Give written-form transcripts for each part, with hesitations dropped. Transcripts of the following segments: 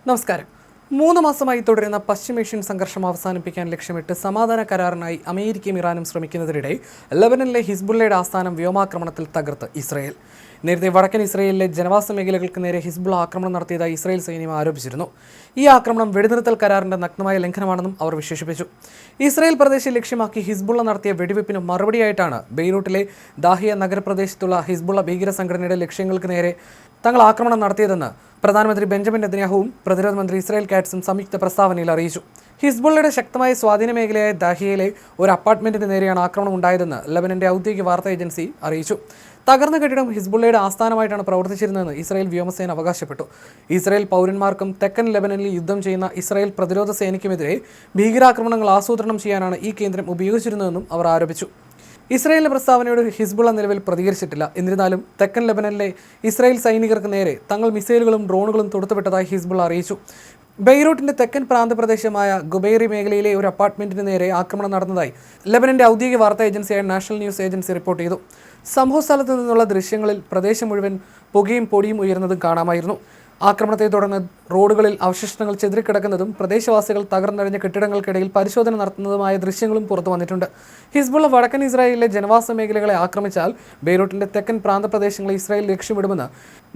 നമസ്കാരം. 3 മാസമായി തുടരുന്ന പശ്ചിമേഷ്യൻ സംഘർഷം അവസാനിപ്പിക്കാൻ ലക്ഷ്യമിട്ട് സമാധാന കരാറിനായി അമേരിക്കയും ഇറാനും ശ്രമിക്കുന്നതിനിടെ ലെബനനിലെ ഹിസ്ബുള്ളയുടെ ആസ്ഥാനം വ്യോമാക്രമണത്തിൽ തകർത്ത് ഇസ്രയേൽ. നേരത്തെ വടക്കൻ ഇസ്രയേലിലെ ജനവാസ മേഖലകൾക്ക് നേരെ ഹിസ്ബുള്ള ആക്രമണം നടത്തിയതായി ഇസ്രയേൽ സൈന്യം ആരോപിച്ചിരുന്നു. ഈ ആക്രമണം വെടിനിർത്തൽ കരാറിന്റെ നഗ്നമായ ലംഘനമാണെന്നും അവർ വിശേഷിപ്പിച്ചു. ഇസ്രയേൽ പ്രദേശം ലക്ഷ്യമാക്കി ഹിസ്ബുള്ള നടത്തിയ വെടിവെപ്പിന് മറുപടിയായിട്ടാണ് ബെയ്റൂട്ടിലെ ദാഹിയ നഗരപ്രദേശത്തുള്ള ഹിസ്ബുള്ള ഭീകര സംഘടനയുടെ ലക്ഷ്യങ്ങൾക്ക് നേരെ തങ്ങൾ ആക്രമണം നടത്തിയതെന്ന് പ്രധാനമന്ത്രി ബെഞ്ചമിൻ നെതന്യാഹുവും പ്രതിരോധ മന്ത്രി ഇസ്രായേൽ കാറ്റ്സും സംയുക്ത പ്രസ്താവനയിൽ അറിയിച്ചു. ഹിസ്ബുള്ളയുടെ ശക്തമായ സ്വാധീന മേഖലയായ ദാഹിയയിലെ ഒരു അപ്പാർട്ട്മെന്റിന് നേരെയാണ് ആക്രമണം ഉണ്ടായതെന്ന് ലെബനന്റെ ഔദ്യോഗിക വാർത്താ ഏജൻസി അറിയിച്ചു. തകർന്ന കെട്ടിടം ഹിസ്ബുള്ളയുടെ ആസ്ഥാനമായിട്ടാണ് പ്രവർത്തിച്ചിരുന്നതെന്ന് ഇസ്രായേൽ വ്യോമസേന അവകാശപ്പെട്ടു. ഇസ്രായേൽ പൗരന്മാർക്കും തെക്കൻ ലെബനനിൽ യുദ്ധം ചെയ്യുന്ന ഇസ്രായേൽ പ്രതിരോധ സേനയ്ക്കുമെതിരെ ഭീകരാക്രമണങ്ങൾ ആസൂത്രണം ചെയ്യാനാണ് ഈ കേന്ദ്രം ഉപയോഗിച്ചിരുന്നതെന്നും അവർ ആരോപിച്ചു. ഇസ്രായേലിന്റെ പ്രസ്താവനയോട് ഹിസ്ബുള്ള നിലവിൽ പ്രതികരിച്ചിട്ടില്ല. എന്നിരുന്നാലും തെക്കൻ ലെബനനിലെ ഇസ്രായേൽ സൈനികർക്ക് നേരെ തങ്ങൾ മിസൈലുകളും ഡ്രോണുകളും തൊടുത്തുവിട്ടതായി ഹിസ്ബുള്ള അറിയിച്ചു. ബെയ്റൂട്ടിന്റെ തെക്കൻ പ്രാന്തപ്രദേശമായ ഗുബൈറി മേഖലയിലെ ഒരു അപ്പാർട്ട്മെന്റിന് നേരെ ആക്രമണം നടന്നതായി ലെബനന്റെ ഔദ്യോഗിക വാർത്താ ഏജൻസിയായ നാഷണൽ ന്യൂസ് ഏജൻസി റിപ്പോർട്ട് ചെയ്തു. സംഭവസ്ഥലത്ത് നിന്നുള്ള ദൃശ്യങ്ങളിൽ പ്രദേശം മുഴുവൻ പുകയും പൊടിയും ഉയർന്നതും കാണാമായിരുന്നു. ആക്രമണത്തെ തുടർന്ന് റോഡുകളിൽ അവശിഷ്ടങ്ങൾ ചെതറിക്കിടക്കുന്നതും പ്രദേശവാസികൾ തകർന്നടിഞ്ഞ കെട്ടിടങ്ങൾക്കിടയിൽ പരിശോധന നടത്തുന്നതുമായ ദൃശ്യങ്ങളും പുറത്തു വന്നിട്ടുണ്ട്. ഹിസ്ബുള്ള വടക്കൻ ഇസ്രായേലിലെ ജനവാസ മേഖലകളെ ആക്രമിച്ചാൽ ബെയ്റൂട്ടിന്റെ തെക്കൻ പ്രാന്തപ്രദേശങ്ങളെ ഇസ്രായേൽ ലക്ഷ്യമിടുമെന്ന്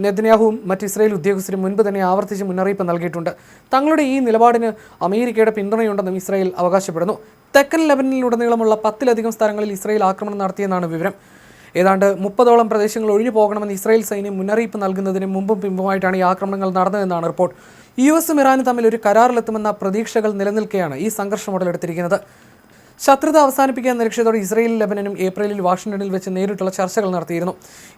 നെതന്യാഹുവും മറ്റ് ഇസ്രായേൽ ഉദ്യോഗസ്ഥരും മുൻപ് തന്നെ ആവർത്തിച്ച് മുന്നറിയിപ്പ് നൽകിയിട്ടുണ്ട്. തങ്ങളുടെ ഈ നിലപാടിന് അമേരിക്കയുടെ പിന്തുണയുണ്ടെന്നും ഇസ്രായേൽ അവകാശപ്പെടുന്നു. തെക്കൻ ലെബനനിലുടനീളമുള്ള 10-ലധികം സ്ഥലങ്ങളിൽ ഇസ്രായേൽ ആക്രമണം നടത്തിയെന്നാണ് വിവരം. ഏതാണ്ട് 30ഓളം പ്രദേശങ്ങൾ ഒഴിഞ്ഞു പോകണമെന്ന് ഇസ്രായേൽ സൈന്യം മുന്നറിയിപ്പ് നൽകുന്നതിന് മുമ്പും പിമ്പുമായിട്ടാണ് ഈ ആക്രമണങ്ങൾ നടന്നതെന്നാണ് റിപ്പോർട്ട്. യുഎസും ഇറാനും തമ്മിൽ ഒരു കരാറിലെത്തുമെന്ന പ്രതീക്ഷകൾ നിലനിൽക്കെയാണ് ഈ സംഘർഷം ഉടലെടുത്തിരിക്കുന്നത്. ശത്രുത അവസാനിപ്പിക്കാൻ ലക്ഷ്യത്തോടെ ഇസ്രായേലും ലെബനനും ഏപ്രിലിൽ വാഷിംഗ്ടണിൽ വെച്ച് നേരിട്ടുള്ള ചർച്ചകൾ നടത്തിയിരുന്നു.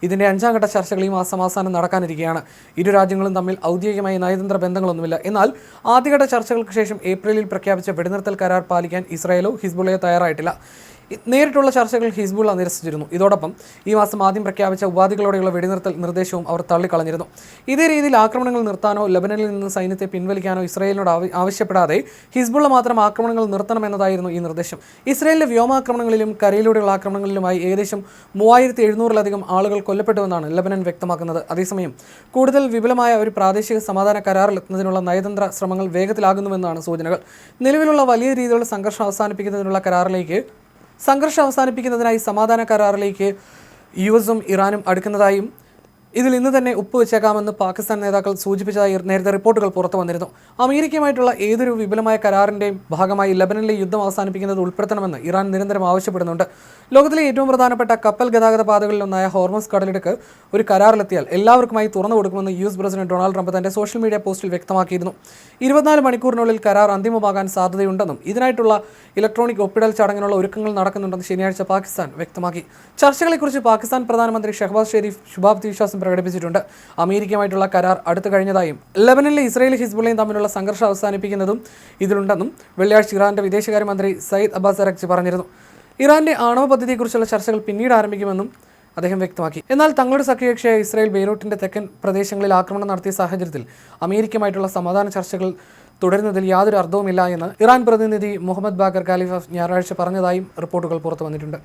ഇതിന്റെ 5ാം ഘട്ട ചർച്ചകൾ ഈ മാസം അവസാനം നടക്കാനിരിക്കുകയാണ്. ഇരു രാജ്യങ്ങളും തമ്മിൽ ഔദ്യോഗികമായി നയതന്ത്ര ബന്ധങ്ങളൊന്നുമില്ല. എന്നാൽ ആദ്യഘട്ട ചർച്ചകൾക്ക് ശേഷം ഏപ്രിലിൽ പ്രഖ്യാപിച്ച വെടിനിർത്തൽ കരാർ പാലിക്കാൻ ഇസ്രായേലോ ഹിസ്ബുള്ളയോ തയ്യാറായിട്ടില്ല. നേരിട്ടുള്ള ചർച്ചകൾ ഹിസ്ബുള്ള നിരസിച്ചിരുന്നു. ഇതോടൊപ്പം ഈ മാസം ആദ്യം പ്രഖ്യാപിച്ച ഉപാധികളോടെയുള്ള വെടിനിർത്തൽ നിർദ്ദേശവും അവർ തള്ളിക്കളഞ്ഞിരുന്നു. ഇതേ രീതിയിൽ ആക്രമണങ്ങൾ നിർത്താനോ ലെബനനിൽ നിന്ന് സൈന്യത്തെ പിൻവലിക്കാനോ ഇസ്രായേലിനോട് ആവശ്യപ്പെടാതെ ഹിസ്ബുള്ള മാത്രം ആക്രമണങ്ങൾ നിർത്തണമെന്നതായിരുന്നു ഈ നിർദ്ദേശം. ഇസ്രായേലിലെ വ്യോമാക്രമണങ്ങളിലും കരയിലൂടെയുള്ള ആക്രമണങ്ങളിലുമായി ഏകദേശം 3700-ലധികം ആളുകൾ കൊല്ലപ്പെട്ടുവെന്നാണ് ലെബനൻ വ്യക്തമാക്കുന്നത്. അതേസമയം കൂടുതൽ വിപുലമായ ഒരു പ്രാദേശിക സമാധാന കരാറിലെത്തുന്നതിനുള്ള നയതന്ത്ര ശ്രമങ്ങൾ വേഗത്തിലാകുന്നുവെന്നാണ് സൂചനകൾ. നിലവിലുള്ള വലിയ രീതിയിലുള്ള സംഘർഷം അവസാനിപ്പിക്കുന്നതിനായി സമാധാന കരാറിലേക്ക് യുഎസും ഇറാനും അടുക്കുന്നതായും ഇതിൽ ഇന്ന് തന്നെ ഒപ്പുവെച്ചേക്കാമെന്ന് പാകിസ്ഥാൻ നേതാക്കൾ സൂചിപ്പിച്ചതായി നേരത്തെ റിപ്പോർട്ടുകൾ പുറത്തു വന്നിരുന്നു. അമേരിക്കയുമായിട്ടുള്ള ഏതൊരു വിപുലമായ കരാറിൻ്റെയും ഭാഗമായി ലെബനനിലെ യുദ്ധം അവസാനിപ്പിക്കുന്നത് ഉൾപ്പെടുത്തണമെന്ന് ഇറാൻ നിരന്തരം ആവശ്യപ്പെടുന്നുണ്ട്. ലോകത്തിലെ ഏറ്റവും പ്രധാനപ്പെട്ട കപ്പൽ ഗതാഗത പാതകളിലൊന്നായ ഹോർമസ് കടലിടുക്ക് ഒരു കരാറിലെത്തിയാൽ എല്ലാവർക്കുമായി തുറന്നു കൊടുക്കുമെന്ന് യുഎസ് പ്രസിഡന്റ് ഡൊണാൾഡ് ട്രംപ് തന്റെ സോഷ്യൽ മീഡിയ പോസ്റ്റിൽ വ്യക്തമാക്കിയിരുന്നു. 24 മണിക്കൂറിനുള്ളിൽ കരാർ അന്തിമമാകാൻ സാധ്യതയുണ്ടെന്നും ഇതിനായിട്ടുള്ള ഇലക്ട്രോണിക് ഒപ്പിടൽ ചടങ്ങിനുള്ള ഒരുക്കങ്ങൾ നടക്കുന്നുണ്ടെന്ന് ശനിയാഴ്ച പാകിസ്ഥാൻ വ്യക്തമാക്കി. ചർച്ചകളെക്കുറിച്ച് പാകിസ്ഥാൻ പ്രധാനമന്ത്രി ഷഹബാസ് ഷെരീഫ് ശുഭാപ്തി വിശ്വാസം പ്രകടിപ്പിച്ചിട്ടുണ്ട്. അമേരിക്കയുമായിട്ടുള്ള കരാർ അടുത്തു കഴിഞ്ഞതായും ലെബനനിലെ ഇസ്രായേൽ ഹിസ്ബുള്ളയും തമ്മിലുള്ള സംഘർഷം അവസാനിപ്പിക്കുന്നതും ഇതിലുണ്ടെന്നും വെള്ളിയാഴ്ച ഇറാന്റെ വിദേശകാര്യമന്ത്രി സയ്യിദ് അബ്ബാസ് അറഗ്ചി പറഞ്ഞിരുന്നു. ഇറാന്റെ ആണവ പദ്ധതിയെക്കുറിച്ചുള്ള ചർച്ചകൾ പിന്നീട് ആരംഭിക്കുമെന്നും അദ്ദേഹം വ്യക്തമാക്കി. എന്നാൽ തങ്ങളുടെ സഖ്യകക്ഷിയായ ഇസ്രായേൽ ബെയ്റൂട്ടിന്റെ തെക്കൻ പ്രദേശങ്ങളിൽ ആക്രമണം നടത്തിയ സാഹചര്യത്തിൽ അമേരിക്കയുമായിട്ടുള്ള സമാധാന ചർച്ചകൾ തുടരുന്നതിൽ യാതൊരു അർത്ഥവുമില്ല എന്ന് ഇറാൻ പ്രതിനിധി മുഹമ്മദ് ബാഗർ ഖാലിഫ ഞായറാഴ്ച പറഞ്ഞതായും റിപ്പോർട്ടുകൾ പുറത്തു വന്നിട്ടുണ്ട്.